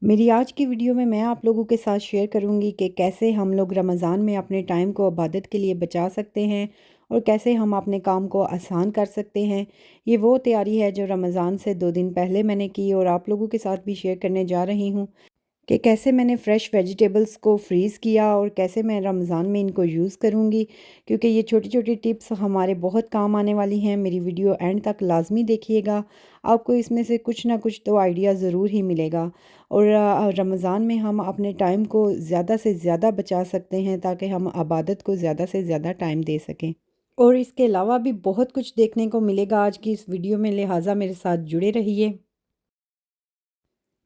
मेरी आज की वीडियो में मैं आप लोगों के साथ शेयर करूंगी कि कैसे हम लोग रमज़ान में अपने टाइम को इबादत के लिए बचा सकते हैं और कैसे हम अपने काम को आसान कर सकते हैं। ये वो तैयारी है जो रमज़ान से 2 दिन पहले मैंने की और आप लोगों के साथ भी शेयर करने जा रही हूँ कि कैसे मैंने फ़्रेश वेजिटेबल्स को फ्रीज़ किया और कैसे मैं रमज़ान में इनको यूज़ करूँगी, क्योंकि ये छोटी-छोटी टिप्स हमारे बहुत काम आने वाली हैं। मेरी वीडियो एंड तक लाज़मी देखिएगा, आपको इसमें से कुछ ना कुछ तो आइडिया ज़रूर ही मिलेगा। और रमज़ान में हम अपने टाइम को ज़्यादा से ज़्यादा बचा सकते हैं ताकि हम इबादत को ज़्यादा से ज़्यादा टाइम दे सकें। और इसके अलावा भी बहुत कुछ देखने को मिलेगा आज की इस वीडियो में, लिहाजा मेरे साथ जुड़े रहिए।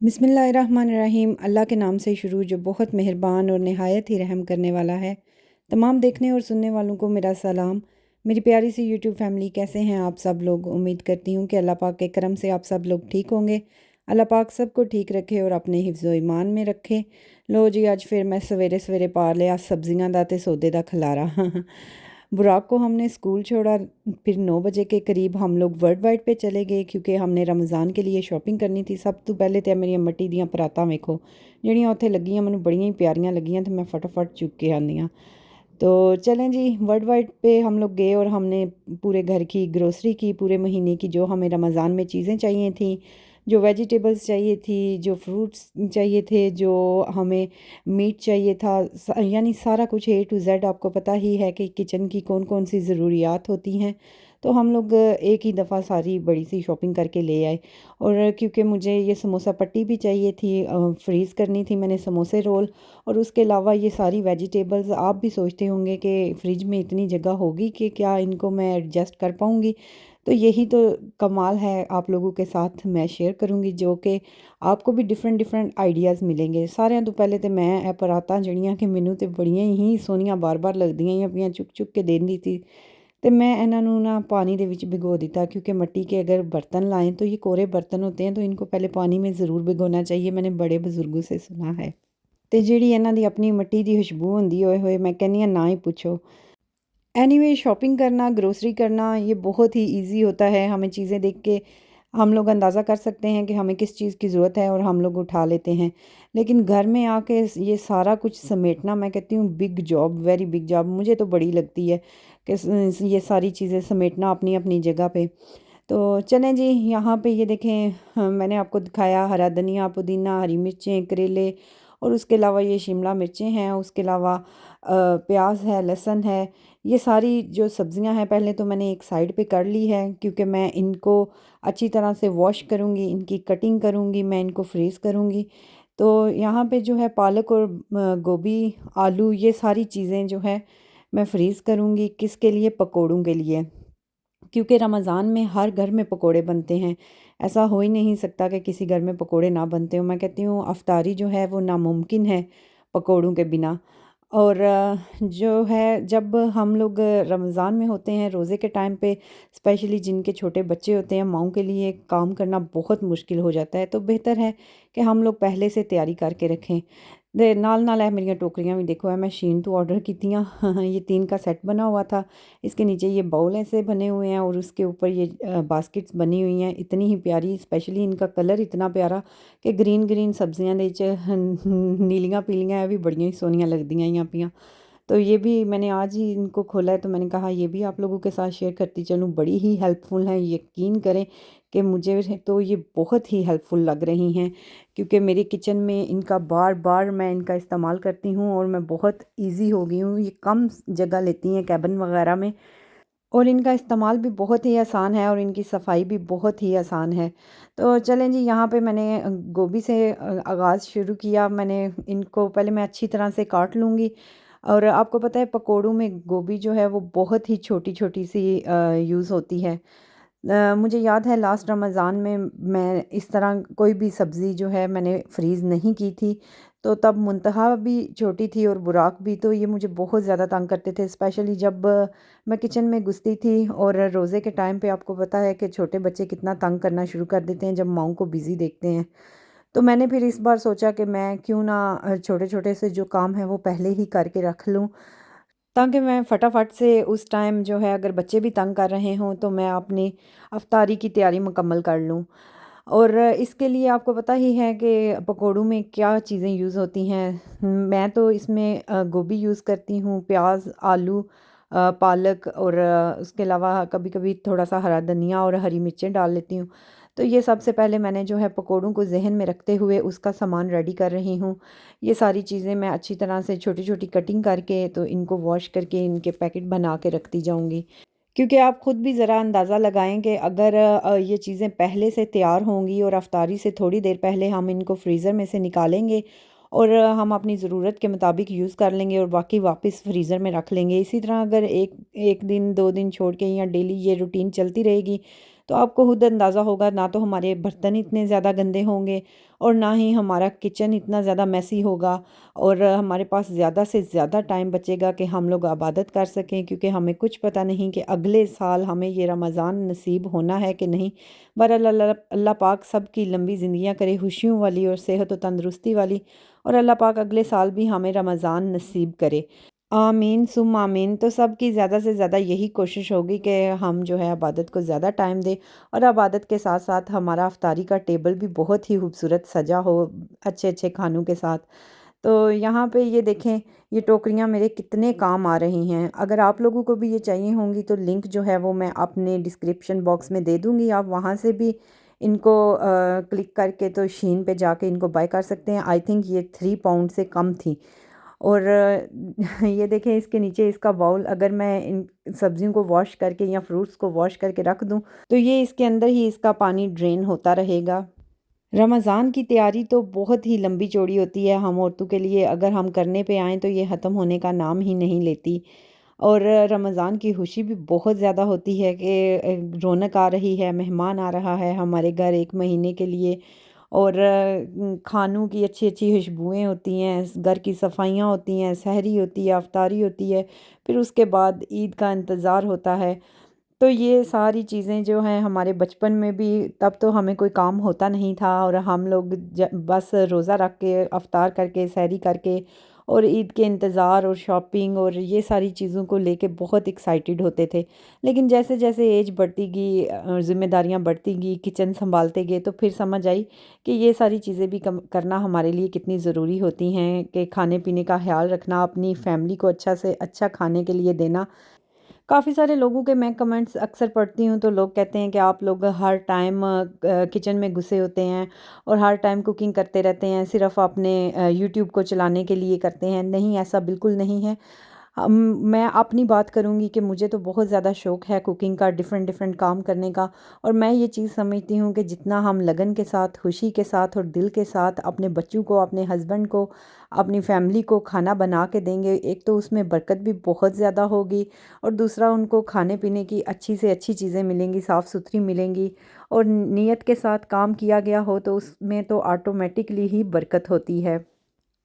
बिस्मिल्लाहिर्रहमानिर्रहीम। अल्लाह के नाम से शुरू जो बहुत मेहरबान और नहायत ही रहम करने वाला है। तमाम देखने और सुनने वालों को मेरा सलाम। मेरी प्यारी सी यूट्यूब फैमिली, कैसे हैं आप सब लोग? उम्मीद करती हूँ कि अल्लाह पाक के करम से आप सब लोग ठीक होंगे। अल्लाह पाक सबको ठीक रखे और अपने हिफ्ज़ व ईमान में रखे। लो जी, आज फिर मैं सवेरे सवेरे पार लिया सब्जियां दा ते सौदे दा खलारा। बुराक को हमने स्कूल छोड़ा, फिर 9 बजे के करीब हम लोग वर्ल्ड वाइड पे चले गए क्योंकि हमने रमज़ान के लिए शॉपिंग करनी थी। सब तो पहले तो मेरी मट्टी दियाँ परातां वेखो ਜਿਹੜੀਆਂ ਉੱਥੇ ਲੱਗੀਆਂ, ਮੈਨੂੰ ਬੜੀਆਂ ही प्यारियां लगियां, तो मैं फटाफट चुक के आंदियाँ। तो चलें जी, वर्ल्ड वाइड पे हम लोग गए और हमने पूरे घर की ग्रोसरी की, पूरे महीने की जो हमें रमज़ान में चीज़ें चाहिए थी, जो वेजिटेबल्स चाहिए थी, जो फ्रूट्स चाहिए थे, जो हमें मीट चाहिए था, यानी सारा कुछ ए टू जेड। आपको पता ही है कि किचन की कौन कौन सी ज़रूरियात होती हैं। तो हम लोग एक ही दफ़ा सारी बड़ी सी शॉपिंग करके ले आए। और क्योंकि मुझे ये समोसा पट्टी भी चाहिए थी, फ्रीज़ करनी थी मैंने समोसे रोल, और उसके अलावा ये सारी वेजिटेबल्स। आप भी सोचते होंगे कि फ़्रिज में इतनी जगह होगी कि क्या इनको मैं एडजस्ट कर पाऊँगी। तो यही तो कमाल है, आप लोगों के साथ मैं शेयर करूँगी जो कि आपको भी डिफरेंट डिफरेंट आइडियाज़ मिलेंगे। सारिਆਂ ਤੋਂ ਪਹਿਲੇ ਤੇ ਮੈਂ ਇਹ ਪਰਾਤਾਂ ਜਿਹੜੀਆਂ ਕਿ ਮੈਨੂੰ ਤੇ ਬੜੀਆਂ ਹੀ ਸੋਹਣੀਆਂ ਬਾਰ-ਬਾਰ ਲੱਗਦੀਆਂ ਹੀ ਪਈਆਂ, ਚੁੱਕ-ਚੁੱਕ के देंदी थी। तो मैं ਇਹਨਾਂ ਨੂੰ ना पानी ਦੇ ਵਿੱਚ भिगो दिता, क्योंकि मिट्टी के अगर बर्तन लाएं तो ये कोरे बर्तन होते हैं, तो इनको पहले पानी में ज़रूर भिगोना चाहिए, मैंने बड़े बुजुर्गों से सुना है। तो ਜਿਹੜੀ ਇਹਨਾਂ ਦੀ ਆਪਣੀ ਮਿੱਟੀ ਦੀ ਖੁਸ਼ਬੂ ਹੁੰਦੀ ਹੋਏ ਹੋਏ, मैं कहनी ना ही पूछो। एनीवे, शॉपिंग करना, ग्रोसरी करना ये बहुत ही इजी होता है। हमें चीज़ें देख के हम लोग अंदाज़ा कर सकते हैं कि हमें किस चीज़ की ज़रूरत है और हम लोग उठा लेते हैं। लेकिन घर में आके ये सारा कुछ समेटना, मैं कहती हूँ big job, very big job मुझे तो बड़ी लगती है कि ये सारी चीज़ें समेटना अपनी अपनी जगह पे। तो चलें जी, यहाँ पे ये देखें, मैंने आपको दिखाया हरा धनिया, पुदीना, हरी मिर्चें, करेले, और उसके अलावा ये शिमला मिर्चें हैं, उसके अलावा प्याज है, लहसुन है। ये सारी जो सब्ज़ियां हैं पहले तो मैंने एक साइड पे कर ली है, क्योंकि मैं इनको अच्छी तरह से वॉश करूँगी, इनकी कटिंग करूँगी, मैं इनको फ्रीज़ करूँगी। तो यहाँ पे जो है पालक और गोभी, आलू, ये सारी चीज़ें जो है मैं फ्रीज़ करूँगी। किसके लिए? पकौड़ों के लिए, क्योंकि रमज़ान में हर घर में पकोड़े बनते हैं। ऐसा हो ही नहीं सकता कि किसी घर में पकोड़े ना बनते हो। मैं कहती हूँ अफ्तारी जो है वो नामुमकिन है पकोड़ों के बिना। और जो है, जब हम लोग रमज़ान में होते हैं, रोज़े के टाइम पे, स्पेशली जिनके छोटे बच्चे होते हैं, माँओं के लिए काम करना बहुत मुश्किल हो जाता है। तो बेहतर है कि हम लोग पहले से तैयारी करके रखें। दे नाल नाल है मेरियां टोकरियां भी देखो है, मैं शीन तो ऑर्डर कीतियां। ये 3 का सेट बना हुआ था। इसके नीचे ये बाउल ऐसे बने हुए हैं और उसके ऊपर ये बास्केट्स बनी हुई हैं, इतनी ही प्यारी। स्पेशली इनका कलर इतना प्यारा कि ग्रीन ग्रीन सब्जियां दे नीलियां पीलियां भी बड़ियां ही सोहनियां लगदियां ही पियां। तो ये भी मैंने आज ही इनको खोला है, तो मैंने कहा ये भी आप लोगों के साथ शेयर करती चलूँ। बड़ी ही हेल्पफुल हैं, यकीन करें कि मुझे तो ये बहुत ही हेल्पफुल लग रही हैं, क्योंकि मेरे किचन में इनका बार बार मैं इनका इस्तेमाल करती हूँ और मैं बहुत इजी हो गई हूँ। ये कम जगह लेती हैं कैबिन वगैरह में, और इनका इस्तेमाल भी बहुत ही आसान है और इनकी सफाई भी बहुत ही आसान है। तो चलें जी, यहाँ पे मैंने गोभी से आगाज़ शुरू किया। मैंने इनको पहले मैं अच्छी तरह से काट लूँगी। और आपको पता है पकोड़ों में गोभी जो है वो बहुत ही छोटी छोटी सी यूज़ होती है। मुझे याद है लास्ट रमज़ान में मैं इस तरह कोई भी सब्ज़ी जो है मैंने फ्रीज़ नहीं की थी, तो तब मुंतहा भी छोटी थी और बुराक भी, तो ये मुझे बहुत ज़्यादा तंग करते थे, स्पेशली जब मैं किचन में घुसती थी। और रोज़े के टाइम पे आपको पता है कि छोटे बच्चे कितना तंग करना शुरू कर देते हैं जब माँओं को बिज़ी देखते हैं। तो मैंने फिर इस बार सोचा कि मैं क्यों ना छोटे-छोटे से जो काम है वो पहले ही करके रख लूँ, ताकि मैं फटाफट से उस टाइम जो है, अगर बच्चे भी तंग कर रहे हों, तो मैं अपनी अफ्तारी की तैयारी मुकम्मल कर लूँ। और इसके लिए आपको पता ही है कि पकौड़ों में क्या चीज़ें यूज़ होती हैं। मैं तो इसमें गोभी यूज़ करती हूँ, प्याज, आलू, पालक और उसके अलावा कभी-कभी थोड़ा-सा हरा धनिया और हरी मिर्चें डाल लेती हूँ। तो ये सबसे पहले मैंने जो है पकौड़ों को ज़हन में रखते हुए उसका सामान रेडी कर रही हूँ। ये सारी चीज़ें मैं अच्छी तरह से छोटी-छोटी कटिंग करके तो इनको वॉश करके इनके पैकेट बना के रखती जाऊँगी। क्योंकि आप खुद भी ज़रा अंदाज़ा लगाएँ कि अगर ये चीज़ें पहले से तैयार होंगी और अफ्तारी से थोड़ी देर पहले हम इनको फ्रीज़र में से निकालेंगे और हम अपनी ज़रूरत के मुताबिक यूज़ कर लेंगे और बाकी वापस फ्रीज़र में रख लेंगे। इसी तरह अगर एक एक दिन 2 दिन छोड़ के या डेली ये रूटीन चलती रहेगी, तो आपको खुद अंदाज़ा होगा ना तो हमारे बर्तन इतने ज़्यादा गंदे होंगे और ना ही हमारा किचन इतना ज़्यादा मेसी होगा और हमारे पास ज़्यादा से ज़्यादा टाइम बचेगा कि हम लोग इबादत कर सकें, क्योंकि हमें कुछ पता नहीं कि अगले साल हमें ये रमज़ान नसीब होना है कि नहीं। बहरहाल अल्लाह अल्लाह पाक सबकी लंबी ज़िंदगियां करे, खुशियों वाली और सेहत और तंदुरुस्ती वाली, और अल्लाह पाक अगले साल भी हमें रमज़ान नसीब करे। आमीन सुम आमीन। तो सबकी ज़्यादा से ज़्यादा यही कोशिश होगी कि हम जो है इबादत को ज़्यादा टाइम दें और इबादत के साथ साथ हमारा इफ्तारी का टेबल भी बहुत ही खूबसूरत सजा हो, अच्छे अच्छे खानों के साथ। तो यहाँ पे ये देखें, ये टोकरियाँ मेरे कितने काम आ रही हैं। अगर आप लोगों को भी ये चाहिए होंगी तो लिंक जो है वो मैं अपने डिस्क्रिप्शन बॉक्स में दे दूँगी, आप वहाँ से भी इनको क्लिक करके तो शीन पे जाके इनको बाय कर सकते हैं। आई थिंक ये 3 पाउंड से कम थी। और ये देखें, इसके नीचे इसका बाउल, अगर मैं इन सब्जियों को वॉश करके या फ्रूट्स को वॉश करके रख दूं तो ये इसके अंदर ही इसका पानी ड्रेन होता रहेगा। रमज़ान की तैयारी तो बहुत ही लंबी चौड़ी होती है हम औरतों के लिए, अगर हम करने पे आएँ तो ये ख़त्म होने का नाम ही नहीं लेती। और रमज़ान की खुशी भी बहुत ज़्यादा होती है कि रौनक आ रही है, मेहमान आ रहा है हमारे घर 1 महीने के लिए। और खानों की अच्छी-अच्छी खुशबुएँ होती हैं, घर की सफाइयाँ होती हैं, सहरी होती है, इफ्तारी होती है, फिर उसके बाद ईद का इंतज़ार होता है। तो ये सारी चीज़ें जो हैं हमारे बचपन में भी, तब तो हमें कोई काम होता नहीं था और हम लोग बस रोज़ा रख के अफ्तार करके सहरी करके और ईद के इंतज़ार और शॉपिंग और ये सारी चीज़ों को लेके बहुत एक्साइटेड होते थे। लेकिन जैसे जैसे एज बढ़ती गई, ज़िम्मेदारियाँ बढ़ती गई, किचन संभालते गए, तो फिर समझ आई कि ये सारी चीज़ें भी करना हमारे लिए कितनी ज़रूरी होती हैं, कि खाने पीने का ख्याल रखना, अपनी फैमिली को अच्छा से अच्छा खाने के लिए देना। काफ़ी सारे लोगों के मैं कमेंट्स अक्सर पढ़ती हूँ तो लोग कहते हैं कि आप लोग हर टाइम किचन में घुसे होते हैं और हर टाइम कुकिंग करते रहते हैं, सिर्फ अपने यूट्यूब को चलाने के लिए करते हैं। नहीं, ऐसा बिल्कुल नहीं है। हम मैं अपनी बात करूँगी कि मुझे तो बहुत ज़्यादा शौक़ है कुकिंग का, डिफ़रेंट डिफ़रेंट काम करने का। और मैं ये चीज़ समझती हूँ कि जितना हम लगन के साथ, खुशी के साथ और दिल के साथ अपने बच्चों को, अपने हस्बैंड को, अपनी फैमिली को खाना बना के देंगे, एक तो उसमें बरकत भी बहुत ज़्यादा होगी और दूसरा उनको खाने पीने की अच्छी से अच्छी चीज़ें मिलेंगी, साफ़ सुथरी मिलेंगी। और नीयत के साथ काम किया गया हो तो उसमें तो ऑटोमेटिकली ही बरकत होती है।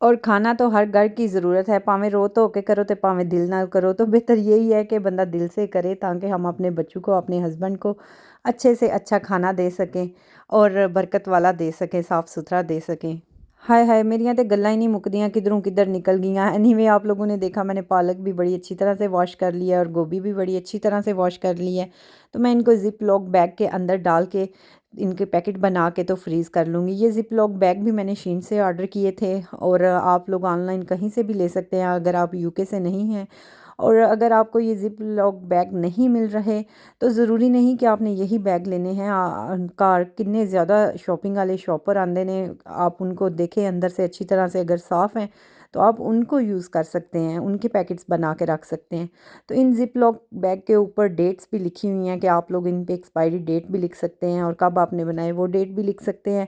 और खाना तो हर घर की ज़रूरत है, भावें रो धो के करो तो भावें दिल ना करो, तो बेहतर यही है कि बंदा दिल से करे ताकि हम अपने बच्चों को, अपने हस्बैंड को अच्छे से अच्छा खाना दे सकें और बरकत वाला दे सकें, साफ़ सुथरा दे सकें। हाय हाय, मेरियां तो गल्लां ही नहीं मुकदियां, किधरों किधर निकल गईयां। एनीवे, आप लोगों ने देखा मैंने पालक भी बड़ी अच्छी तरह से वॉश कर लिया है और गोभी भी बड़ी अच्छी तरह से वॉश कर ली है। तो मैं इनको ज़िप लॉक बैग के अंदर डाल के इनके पैकेट बना के तो फ्रीज़ कर लूँगी। ये ज़िप लॉक बैग भी मैंने शीन से ऑर्डर किए थे और आप लोग ऑनलाइन कहीं से भी ले सकते हैं अगर आप यूके से नहीं हैं। और अगर आपको ये ज़िप लॉक बैग नहीं मिल रहे तो ज़रूरी नहीं कि आपने यही बैग लेने हैं। घर कितने ज़्यादा शॉपिंग वाले शॉपर आंदे ने, आप उनको देखें अंदर से अच्छी तरह से, अगर साफ़ हैं तो आप उनको यूज़ कर सकते हैं, उनके पैकेट्स बना के रख सकते हैं। तो इन ज़िप लॉक बैग के ऊपर डेट्स भी लिखी हुई हैं कि आप लोग इन पे एक्सपायरी डेट भी लिख सकते हैं और कब आपने बनाए वो डेट भी लिख सकते हैं।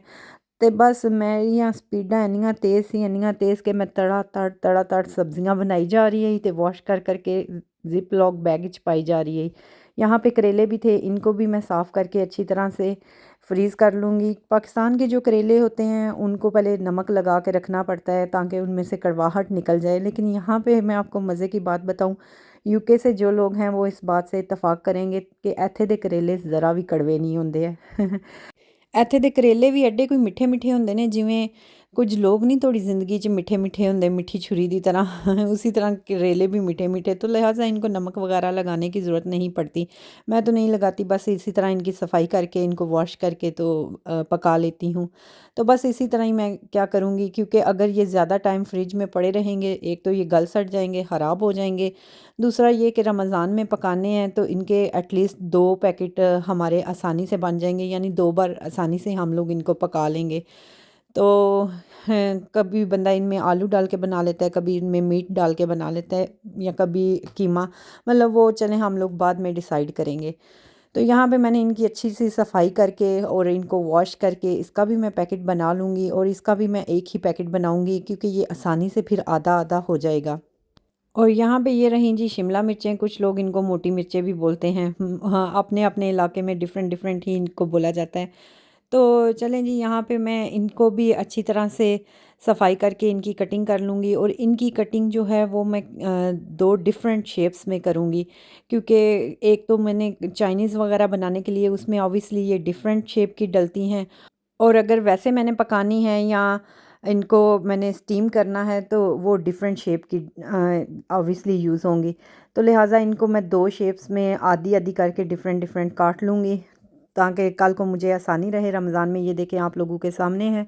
ते बस मेरियां स्पीडां इन्नियां तेज़ सी, इन्नियां तेज़ कि मैं तड़ा तड़ सब्जियां बनाई जा रही है ते वॉश कर करके ज़िप लॉक बैग च पाई जा रही है। यहाँ पे करेले भी थे, इनको भी मैं साफ़ करके अच्छी तरह से फ्रीज़ कर लूँगी। पाकिस्तान के जो करेले होते हैं उनको पहले नमक लगा के रखना पड़ता है ताकि उनमें से कड़वाहट निकल जाए, लेकिन यहाँ पे मैं आपको मज़े की बात बताऊँ, यूके से जो लोग हैं वो इस बात से इत्तफ़ाक़ करेंगे कि इत्थे दे करेले ज़रा भी कड़वे नहीं होंदे है। ਇੱਥੇ ਦੇ ਕਰੇਲੇ ਵੀ ਐਡੇ ਕੋਈ ਮਿੱਠੇ ਮਿੱਠੇ ਹੁੰਦੇ ਨੇ, ਜਿਵੇਂ ਕੁਝ ਲੋਕ ਨਹੀਂ थोड़ी ज़िंदगी च मीठे मीठे होंगे मिठी छुरी की तरह उसी तरह करेले भी मीठे मीठे, तो लिहाजा इनको नमक वगैरह लगाने की ज़रूरत नहीं पड़ती। मैं तो नहीं लगाती, बस इसी तरह इनकी सफाई करके इनको वॉश करके तो पका लेती हूँ। तो बस इसी तरह ही मैं क्या करूँगी, क्योंकि अगर ये ज़्यादा टाइम फ्रिज में पड़े रहेंगे, एक तो ये गल सड़ जाएंगे, ख़राब हो जाएंगे। दूसरा ये कि रमज़ान में पकाने हैं तो इनके एटलीस्ट 2 पैकेट हमारे आसानी से बन जाएंगे, यानी 2 बार आसानी से हम लोग इनको पका लेंगे। तो कभी बंदा इनमें आलू डाल के बना लेता है, कभी इनमें मीट डाल के बना लेता है, या कभी कीमा, मतलब वो चलें हम लोग बाद में डिसाइड करेंगे। तो यहाँ पे मैंने इनकी अच्छी सी सफाई करके और इनको वॉश करके इसका भी मैं पैकेट बना लूँगी, और इसका भी मैं एक ही पैकेट बनाऊँगी क्योंकि ये आसानी से फिर आधा आधा हो जाएगा। और यहाँ पे ये रहीं जी शिमला मिर्चें, कुछ लोग इनको मोटी मिर्चें भी बोलते हैं। हाँ, अपने अपने इलाके में डिफरेंट डिफरेंट ही इनको बोला जाता है। तो चलें जी, यहाँ पे मैं इनको भी अच्छी तरह से सफाई करके इनकी कटिंग कर लूँगी, और इनकी कटिंग जो है वो मैं 2 डिफरेंट शेप्स में करूँगी, क्योंकि एक तो मैंने चाइनीज़ वगैरह बनाने के लिए उसमें ऑब्वियसली ये डिफरेंट शेप की डलती हैं, और अगर वैसे मैंने पकानी है या इनको मैंने स्टीम करना है तो वो डिफरेंट शेप की ऑब्वियसली यूज़ होंगी। तो लिहाजा इनको मैं 2 शेप्स में आधी आधी करके डिफरेंट डिफरेंट काट लूँगी, ताकि कल को मुझे आसानी रहे रमज़ान में। ये देखें आप लोगों के सामने है।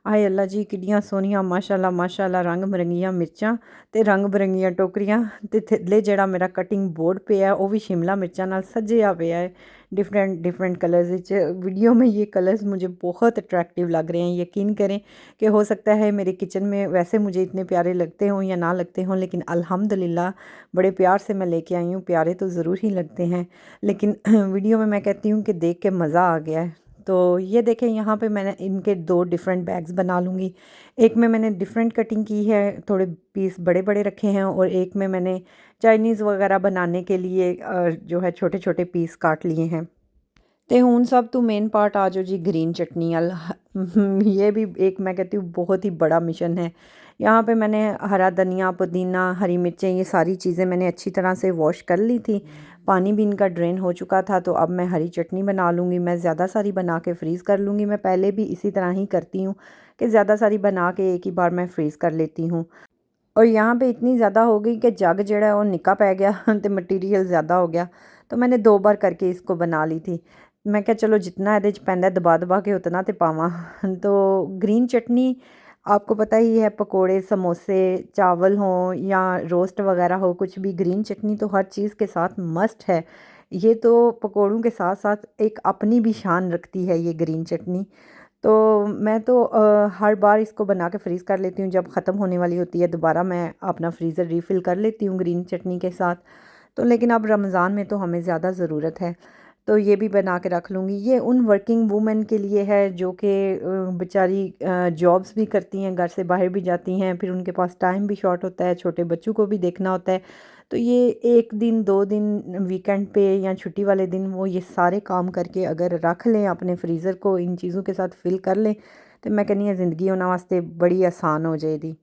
हाय अल्लाह जी, किड्डियां सोनिया माशाल्लाह माशाल्लाह, रंग बरंगियां मिर्चां ते रंग बरंगियां टोकरियां ते थल्ले जेड़ा मेरा कटिंग बोर्ड पे है वो भी शिमला मिर्चां नाल सजिया पे है डिफरेंट डिफरेंट कलर्स विच। वीडियो में ये कलर्स मुझे बहुत अट्रैक्टिव लग रहे हैं। यकीन करें कि हो सकता है मेरे किचन में वैसे मुझे इतने प्यारे लगते हों या ना लगते हों, लेकिन अल्हम्दुलिल्लाह बड़े प्यार से मैं लेके आई हूँ। प्यारे तो ज़रूर ही लगते हैं, लेकिन वीडियो में मैं कहती हूँ कि देख के मज़ा आ गया है। तो ये देखें यहाँ पे मैंने इनके 2 डिफरेंट बैग्स बना लूँगी। एक में मैंने डिफरेंट कटिंग की है, थोड़े पीस बड़े बड़े रखे हैं, और एक में मैंने चाइनीज़ वगैरह बनाने के लिए जो है छोटे छोटे पीस काट लिए हैं। ते हुन सब तो मेन पार्ट आ जाओ जी ग्रीन चटनी अल ये भी एक मैं कहती हूँ बहुत ही बड़ा मिशन है। यहाँ पे मैंने हरा धनिया, पुदीना, हरी मिर्चें, ये सारी चीज़ें मैंने अच्छी तरह से वॉश कर ली थी। पानी भी इनका ड्रेन हो चुका था। तो अब मैं हरी चटनी बना लूँगी। मैं ज़्यादा सारी बना के फ्रीज़ कर लूँगी। मैं पहले भी इसी तरह ही करती हूँ कि ज़्यादा सारी बना के एक ही बार मैं फ्रीज़ कर लेती हूँ। और यहाँ पे इतनी ज़्यादा हो गई कि जग जेड़ा है वो निक्का पै गया तो मटीरियल ज़्यादा हो गया। तो मैंने 2 बार करके इसको बना ली थी। मैं क्या चलो जितना ਇਹਦੇ 'ਚ पैंदा दबा दबा के उतना तो पावां। तो ग्रीन चटनी आपको पता ही है, पकोड़े, समोसे, चावल हों या रोस्ट वगैरह हो, कुछ भी ग्रीन चटनी तो हर चीज़ के साथ मस्ट है। ये तो पकोड़ों के साथ साथ एक अपनी भी शान रखती है ये ग्रीन चटनी। तो मैं तो हर बार इसको बना के फ्रीज़ कर लेती हूँ। जब ख़त्म होने वाली होती है दोबारा मैं अपना फ्रीज़र रीफ़िल कर लेती हूँ ग्रीन चटनी के साथ। तो लेकिन अब रमज़ान में तो हमें ज़्यादा ज़रूरत है, तो ये भी बना के रख लूँगी। ये उन वर्किंग वूमेन के लिए है जो कि बेचारी जॉब्स भी करती हैं, घर से बाहर भी जाती हैं, फिर उनके पास टाइम भी शॉर्ट होता है, छोटे बच्चों को भी देखना होता है। तो ये 1 दिन 2 दिन वीकेंड पे या छुट्टी वाले दिन वो ये सारे काम करके अगर रख लें अपने फ्रीज़र को इन चीज़ों के साथ फिल कर लें, तो मैं कहनी ज़िंदगी उन्हां वास्ते बड़ी आसान हो जाएगी।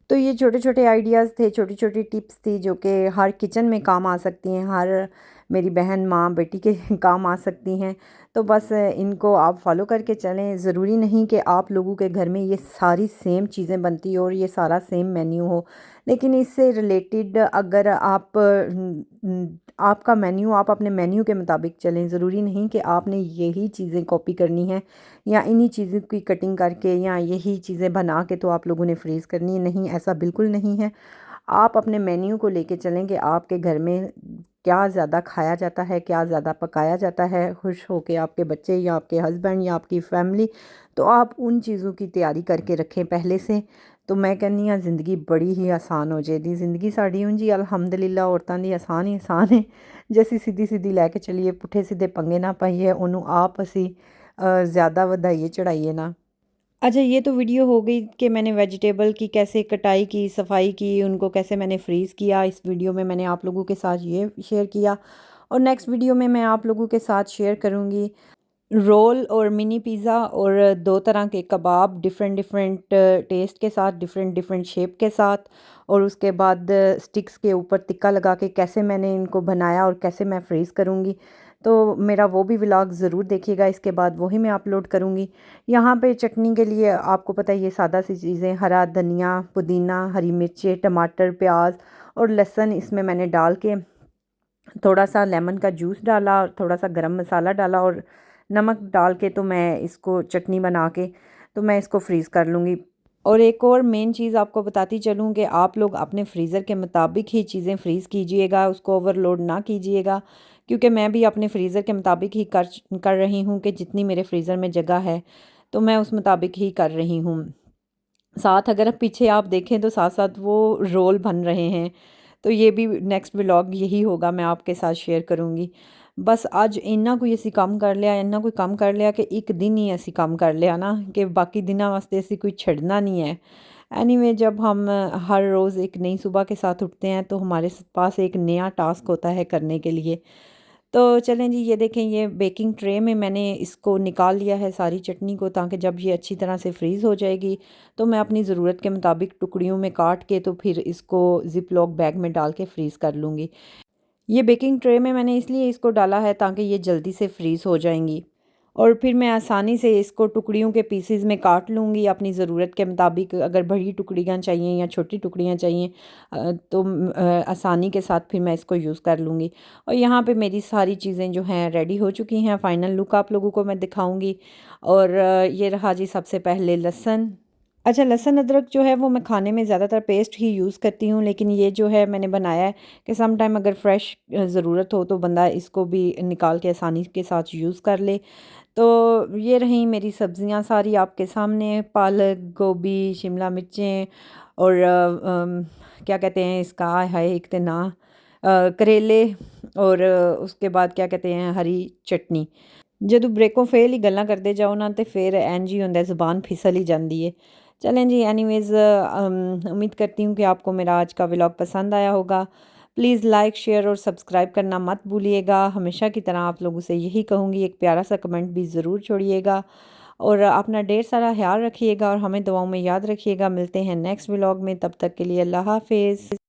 तो ये छोटे-छोटे आइडियाज़ थे, छोटी-छोटी टिप्स थी जो कि हर किचन में काम आ सकती हैं, हर मेरी बहन, माँ, बेटी के काम आ सकती हैं। तो बस इनको आप फ़ॉलो करके चलें। ज़रूरी नहीं कि आप लोगों के घर में ये सारी सेम चीज़ें बनती हो और ये सारा सेम मेन्यू हो, लेकिन इससे रिलेटेड अगर आपका मेन्यू, आप अपने मेन्यू के मुताबिक चलें। ज़रूरी नहीं कि आपने यही चीज़ें कॉपी करनी है या इन्हीं चीज़ों की कटिंग करके या यही चीज़ें बना के तो आप लोगों ने फ्रीज़ करनी है। नहीं, ऐसा बिल्कुल नहीं है। आप अपने मेन्यू को लेके चलें कि आपके घर में क्या ज़्यादा खाया जाता है, क्या ज़्यादा पकाया जाता है, खुश होके आपके बच्चे या आपके हस्बैंड या आपकी फैमिली। तो आप उन चीज़ों की तैयारी करके रखें पहले से। तो मैं कहनी हाँ ज़िंदगी बड़ी ही आसान हो जाएगी। ज़िंदगी साड़ी हूँ जी अल्हम्दुलिल्लाह औरतां दी आसान ही आसान है। जैसी सीधी सीधी लैके चलिए, पुठे सीधे पंगे ना पाइए, उन्हों आप असी ज़्यादा वधाइए चढ़ाइए ना। अच्छा, ये तो वीडियो हो गई कि मैंने वेजिटेबल की कैसे कटाई की, सफाई की, उनको कैसे मैंने फ्रीज़ किया। इस वीडियो में मैंने आप लोगों के साथ ये शेयर किया, और नेक्स्ट वीडियो में मैं आप लोगों के साथ शेयर करूँगी रोल और मिनी पिज़्ज़ा और 2 तरह के कबाब, डिफरेंट डिफरेंट टेस्ट के साथ, डिफरेंट डिफरेंट शेप के साथ, और उसके बाद स्टिक्स के ऊपर तिक्का लगा के कैसे मैंने इनको बनाया और कैसे मैं फ्रीज़ करूँगी। तो मेरा वो भी व्लॉग ज़रूर देखिएगा, इसके बाद वही मैं अपलोड करूँगी। यहाँ पे चटनी के लिए आपको पता है ये सादा सी चीज़ें, हरा धनिया, पुदीना, हरी मिर्चें, टमाटर, प्याज और लहसुन इसमें मैंने डाल के थोड़ा सा लेमन का जूस डाला और थोड़ा सा गरम मसाला डाला और नमक डाल के तो मैं इसको चटनी बना के तो मैं इसको फ्रीज़ कर लूँगी। और एक और मेन चीज़ आपको बताती चलूँ कि आप लोग अपने फ्रीज़र के मुताबिक ही चीज़ें फ्रीज़ कीजिएगा, उसको ओवरलोड ना कीजिएगा, क्योंकि मैं भी अपने फ्रीज़र के मुताबिक ही कर रही हूँ कि जितनी मेरे फ्रीज़र में जगह है तो मैं उस मुताबिक ही कर रही हूँ। साथ अगर पीछे आप देखें तो साथ साथ वो रोल बन रहे हैं, तो ये भी नेक्स्ट व्लॉग यही होगा, मैं आपके साथ शेयर करूँगी। बस ਅੱਜ ਇੰਨਾ ਕੋਈ ਅਸੀਂ ਕੰਮ ਕਰ ਲਿਆ, ਇੰਨਾ ਕੋਈ ਕੰਮ ਕਰ ਲਿਆ ਕਿ ਇੱਕ दिन ही ਅਸੀਂ ਕੰਮ कर लिया ना कि बाकी दिनों वास्ते ਅਸੀਂ कोई छड़ना नहीं है। एनीवे जब हम हर रोज़ एक नई सुबह के साथ उठते हैं तो हमारे पास एक नया टास्क होता है करने के लिए। तो चलें जी, ये देखें ये बेकिंग ट्रे में मैंने इसको निकाल लिया है सारी चटनी को, ताकि जब ये अच्छी तरह से फ्रीज़ हो जाएगी तो मैं अपनी ज़रूरत के मुताबिक टुकड़ियों में काट के तो फिर इसको ज़िप लॉक बैग में डाल के फ्रीज़ कर लूँगी। ये बेकिंग ट्रे में मैंने इसलिए इसको डाला है ताकि ये जल्दी से फ्रीज़ हो जाएंगी और फिर मैं आसानी से इसको टुकड़ियों के पीसेस में काट लूँगी अपनी ज़रूरत के मुताबिक। अगर बड़ी टुकड़ियाँ चाहिए या छोटी टुकड़ियाँ चाहिए तो आसानी के साथ फिर मैं इसको यूज़ कर लूँगी। और यहाँ पे मेरी सारी चीज़ें जो हैं रेडी हो चुकी हैं, फ़ाइनल लुक आप लोगों को मैं दिखाऊँगी। और ये रहा जी सबसे पहले लहसुन। अच्छा, लहसुन अदरक जो है वो मैं खाने में ज़्यादातर पेस्ट ही यूज़ करती हूँ, लेकिन ये जो है मैंने बनाया है कि सम टाइम अगर फ्रेश ज़रूरत हो तो बंदा इसको भी निकाल के आसानी के साथ यूज़ कर ले। तो ये रही मेरी सब्ज़ियाँ सारी आपके सामने, पालक, गोभी, शिमला मिर्चें और क्या कहते हैं इसका, आय हाय एक ते ना करेले और उसके बाद क्या कहते हैं हरी चटनी। ਜਦੋਂ ब्रेकों फेल ही गल्लां करदे जाओ ना तो फिर इंज ही होंदा है, ज़ुबान फिसल ही जाती है। चलें जी, एनीवेज़ उम्मीद करती हूँ कि आपको मेरा आज का व्लॉग पसंद आया होगा। प्लीज़ लाइक, शेयर और सब्सक्राइब करना मत भूलिएगा। हमेशा की तरह आप लोगों से यही कहूँगी, एक प्यारा सा कमेंट भी ज़रूर छोड़िएगा और अपना ढेर सारा ख्याल रखिएगा और हमें दुआओं में याद रखिएगा। मिलते हैं नेक्स्ट व्लॉग में, तब तक के लिए अल्लाह हाफ़िज़।